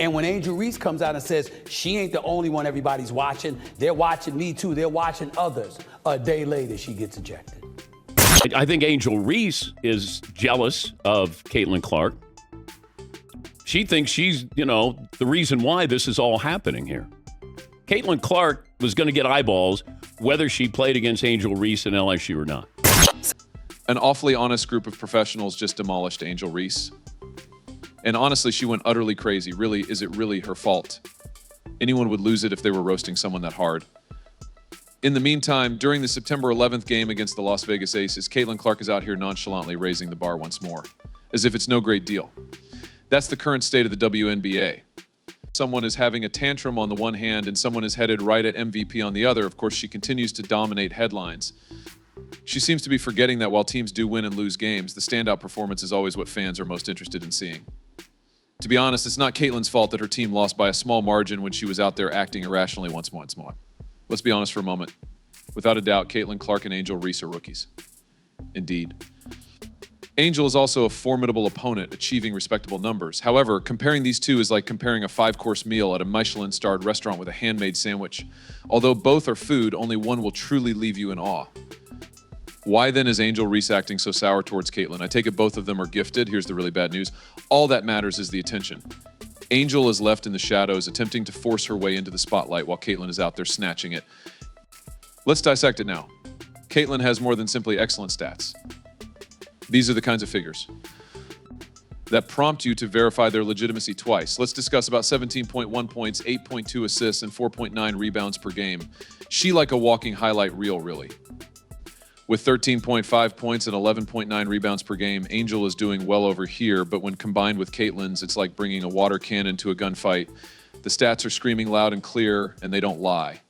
And when Angel Reese comes out and says, she ain't the only one everybody's watching, they're watching me too, they're watching others, a day later she gets ejected. I think Angel Reese is jealous of Caitlin Clark. She thinks she's, the reason why this is all happening here. Caitlin Clark was going to get eyeballs whether she played against Angel Reese in LSU or not. An awfully honest group of professionals just demolished Angel Reese. And honestly, she went utterly crazy. Really, is it really her fault? Anyone would lose it if they were roasting someone that hard. In the meantime, during the September 11th game against the Las Vegas Aces, Caitlin Clark is out here nonchalantly raising the bar once more, as if it's no great deal. That's the current state of the WNBA. Someone is having a tantrum on the one hand and someone is headed right at MVP on the other. Of course, she continues to dominate headlines. She seems to be forgetting that while teams do win and lose games, the standout performance is always what fans are most interested in seeing. To be honest, it's not Caitlin's fault that her team lost by a small margin when she was out there acting irrationally once more. Let's be honest for a moment. Without a doubt, Caitlin Clark and Angel Reese are rookies. Indeed. Angel is also a formidable opponent, achieving respectable numbers. However, comparing these two is like comparing a 5-course meal at a Michelin-starred restaurant with a handmade sandwich. Although both are food, only one will truly leave you in awe. Why then is Angel Reese acting so sour towards Caitlin? I take it both of them are gifted. Here's the really bad news. All that matters is the attention. Angel is left in the shadows, attempting to force her way into the spotlight while Caitlin is out there snatching it. Let's dissect it now. Caitlin has more than simply excellent stats. These are the kinds of figures that prompt you to verify their legitimacy twice. Let's discuss about 17.1 points, 8.2 assists, and 4.9 rebounds per game. She like a walking highlight reel, really. With 13.5 points and 11.9 rebounds per game, Angel is doing well over here, but when combined with Caitlin's, it's like bringing a water cannon to a gunfight. The stats are screaming loud and clear, and they don't lie.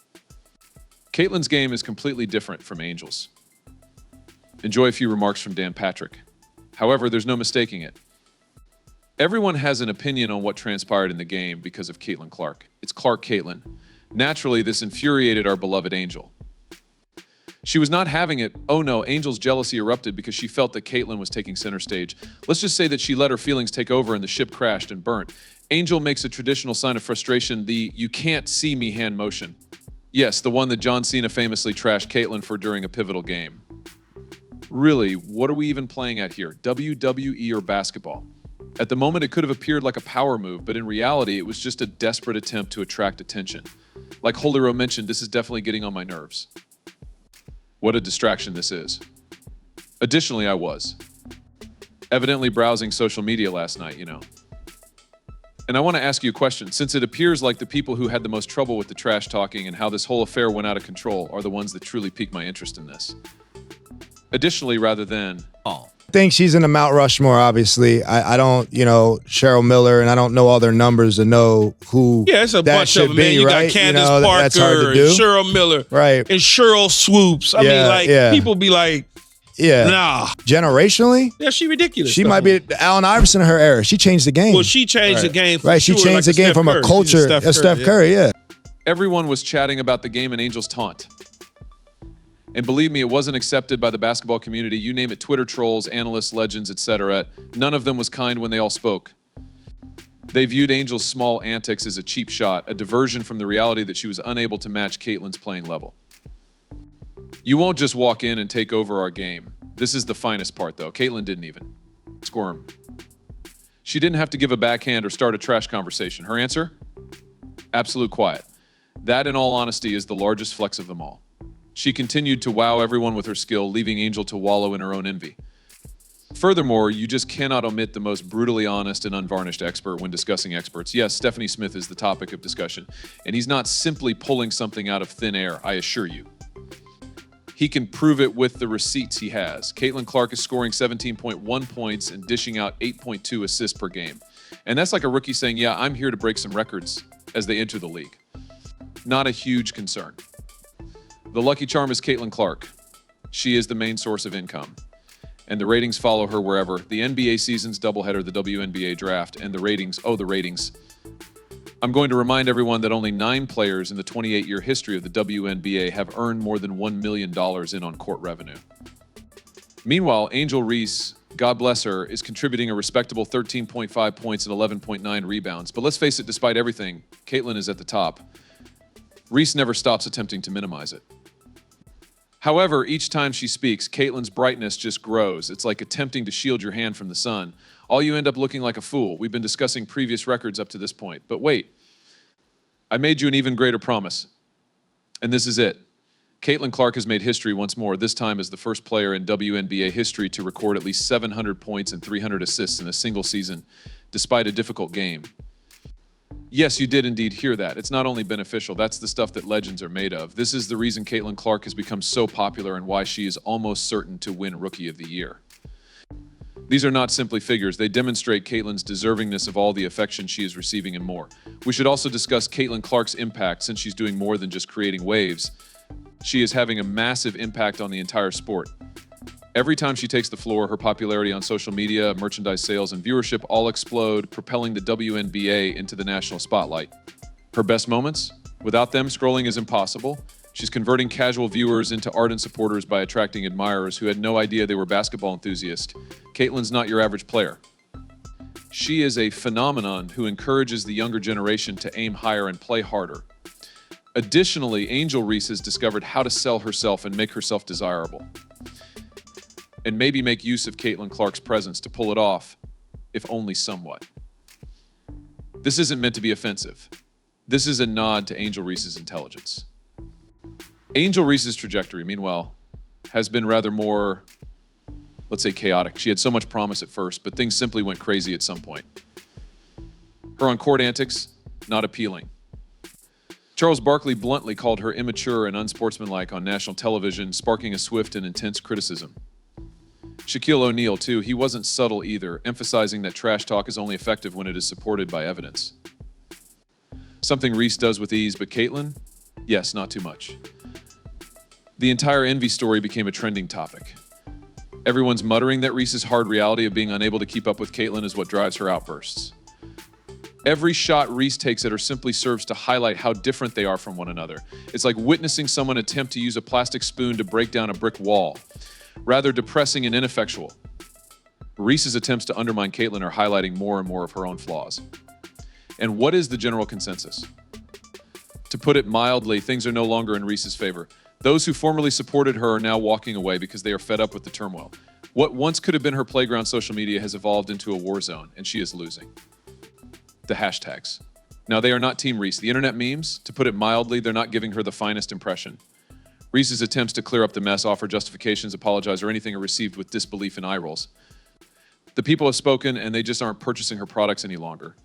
Caitlin's game is completely different from Angel's. Enjoy a few remarks from Dan Patrick. However, there's no mistaking it. Everyone has an opinion on what transpired in the game because of Caitlin Clark. It's Clark Caitlin. Naturally, this infuriated our beloved Angel. She was not having it. Oh no, Angel's jealousy erupted because she felt that Caitlin was taking center stage. Let's just say that she let her feelings take over and the ship crashed and burnt. Angel makes a traditional sign of frustration, the "you can't see me" hand motion. Yes, the one that John Cena famously trashed Caitlin for during a pivotal game. Really, what are we even playing at here? WWE or basketball? At the moment, it could have appeared like a power move, but in reality, it was just a desperate attempt to attract attention. Like Holero mentioned, this is definitely getting on my nerves. What a distraction this is. Additionally, I was evidently browsing social media last night, And I want to ask you a question. Since it appears like the people who had the most trouble with the trash talking and how this whole affair went out of control are the ones that truly piqued my interest in this. Additionally, rather than... I think she's in the Mount Rushmore, obviously. I don't, Cheryl Miller, and I don't know all their numbers to know who it's a that bunch should of them, man. be, You right? got Candace Parker, that's hard to do. and Cheryl Miller, right? And Cheryl Swoops. I mean, people be like, nah. Generationally? Yeah, she ridiculous. She might be Allen Iverson in her era. She changed the game. Well, she changed the game for right, she sure, changed like the game from a culture. Steph Curry, yeah. Everyone was chatting about the game and Angel's taunt. And believe me, it wasn't accepted by the basketball community. You name it, Twitter trolls, analysts, legends, etc. None of them was kind when they all spoke. They viewed Angel's small antics as a cheap shot, a diversion from the reality that she was unable to match Caitlin's playing level. You won't just walk in and take over our game. This is the finest part, though. Caitlin didn't even squirm. She didn't have to give a backhand or start a trash conversation. Her answer? Absolute quiet. That, in all honesty, is the largest flex of them all. She continued to wow everyone with her skill, leaving Angel to wallow in her own envy. Furthermore, you just cannot omit the most brutally honest and unvarnished expert when discussing experts. Yes, Stephanie Smith is the topic of discussion, and he's not simply pulling something out of thin air, I assure you. He can prove it with the receipts he has. Caitlin Clark is scoring 17.1 points and dishing out 8.2 assists per game. And that's like a rookie saying, yeah, I'm here to break some records as they enter the league. Not a huge concern. The lucky charm is Caitlin Clark. She is the main source of income. And the ratings follow her wherever. The NBA season's doubleheader, the WNBA draft, and the ratings. I'm going to remind everyone that only 9 players in the 28-year history of the WNBA have earned more than $1 million in on-court revenue. Meanwhile, Angel Reese God bless her, is contributing a respectable 13.5 points and 11.9 rebounds. But let's face it, despite everything, Caitlin is at the top. Reese never stops attempting to minimize it. However, each time she speaks, Caitlin's brightness just grows. It's like attempting to shield your hand from the sun. All you end up looking like a fool. We've been discussing previous records up to this point. But wait, I made you an even greater promise. And this is it. Caitlin Clark has made history once more, this time as the first player in WNBA history to record at least 700 points and 300 assists in a single season, despite a difficult game. Yes, you did indeed hear that. It's not only beneficial, that's the stuff that legends are made of. This is the reason Caitlin Clark has become so popular and why she is almost certain to win Rookie of the Year. These are not simply figures. They demonstrate Caitlin's deservingness of all the affection she is receiving and more. We should also discuss Caitlin Clark's impact since she's doing more than just creating waves. She is having a massive impact on the entire sport. Every time she takes the floor, her popularity on social media, merchandise sales, and viewership all explode, propelling the WNBA into the national spotlight. Her best moments? Without them, scrolling is impossible. She's converting casual viewers into ardent supporters by attracting admirers who had no idea they were basketball enthusiasts. Caitlin's not your average player. She is a phenomenon who encourages the younger generation to aim higher and play harder. Additionally, Angel Reese has discovered how to sell herself and make herself desirable. And maybe make use of Caitlin Clark's presence to pull it off, if only somewhat. This isn't meant to be offensive. This is a nod to Angel Reese's intelligence. Angel Reese's trajectory, meanwhile, has been rather more, let's say, chaotic. She had so much promise at first, but things simply went crazy at some point. Her on-court antics, not appealing. Charles Barkley bluntly called her immature and unsportsmanlike on national television, sparking a swift and intense criticism. Shaquille O'Neal, too, he wasn't subtle either, emphasizing that trash talk is only effective when it is supported by evidence. Something Reese does with ease, but Caitlin? Yes, not too much. The entire envy story became a trending topic. Everyone's muttering that Reese's hard reality of being unable to keep up with Caitlin is what drives her outbursts. Every shot Reese takes at her simply serves to highlight how different they are from one another. It's like witnessing someone attempt to use a plastic spoon to break down a brick wall. Rather depressing and ineffectual. Reese's attempts to undermine Caitlin are highlighting more and more of her own flaws. And what is the general consensus? To put it mildly, things are no longer in Reese's favor. Those who formerly supported her are now walking away because they are fed up with the turmoil. What once could have been her playground social media has evolved into a war zone, and she is losing. The hashtags. Now, they are not Team Reese. The internet memes, to put it mildly, they're not giving her the finest impression. Reese's attempts to clear up the mess, offer justifications, apologize, or anything are received with disbelief and eye rolls. The people have spoken, and they just aren't purchasing her products any longer.